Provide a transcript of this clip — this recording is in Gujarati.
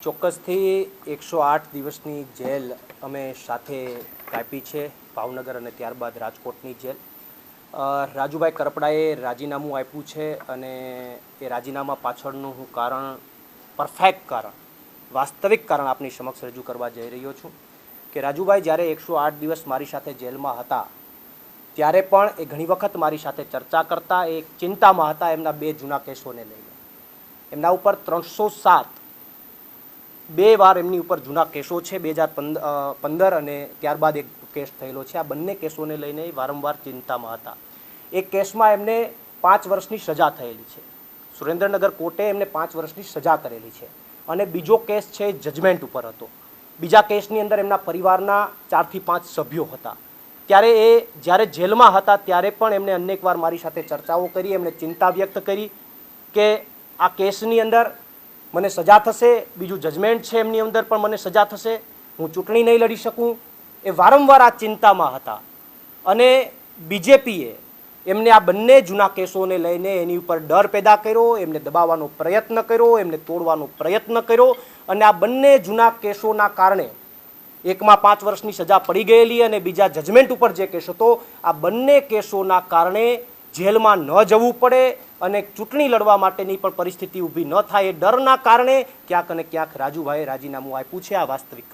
ચોક્કસથી 108 દિવસની જેલ અમે સાથે કાપી છે, ભાવનગર અને ત્યારબાદ રાજકોટની જેલ. રાજુભાઈ કરપડાએ રાજીનામું આપ્યું છે અને એ રાજીનામા પાછળનું હું કારણ, પરફેક્ટ કારણ, વાસ્તવિક કારણ આપની સમક્ષ રજૂ કરવા જઈ રહ્યો છું કે રાજુભાઈ જ્યારે 108 દિવસ મારી સાથે જેલમાં હતા ત્યારે પણ એ ઘણી વખત મારી સાથે ચર્ચા કરતા, એ ચિંતામાં હતા એમના બે જૂના કેસોને લઈને. એમના ઉપર 307 બે વાર એમની ઉપર જૂના કેસો છે, 2015 અને ત્યારબાદ એક કેસ થયેલો છે. આ બંને કેસોને લઈને વારંવાર ચિંતામાં હતા. એક કેસમાં એમને 5 વર્ષની સજા થયેલી છે, સુરેન્દ્રનગર કોર્ટે એમને 5 વર્ષની સજા કરેલી છે અને બીજો કેસ છે જજમેન્ટ ઉપર હતો. બીજા કેસની અંદર એમના પરિવારના 4 થી 5 સભ્યો હતા. ત્યારે એ જ્યારે જેલમાં હતા ત્યારે પણ એમણે અનેકવાર મારી સાથે ચર્ચાઓ કરી, એમણે ચિંતા વ્યક્ત કરી કે આ કેસની અંદર મને સજા થશે, બીજું જજમેન્ટ છે એમની અંદર પણ મને સજા થશે, હું ચૂંટણી નહીં લડી શકું. એ વારંવાર આ ચિંતામાં હતા અને બીજેપીએ એમને આ બંને જૂના કેસોને લઈને એની ઉપર ડર પેદા કર્યો, એમને દબાવવાનો પ્રયત્ન કર્યો, એમને તોડવાનો પ્રયત્ન કર્યો અને આ બંને જૂના કેસોના કારણે એકમાં 5 વર્ષની સજા પડી ગયેલી અને બીજા જજમેન્ટ ઉપર જે કેસ હતો, આ બંને કેસોના કારણે જેલમાં ન જવું પડે અને ચૂંટણી લડવા માટેની પણ પરિસ્થિતિ ઊભી ન થાય, એ ડરના કારણે ક્યાંક અને ક્યાંક રાજુભાઈએ રાજીનામું આપ્યું છે. આ વાસ્તવિક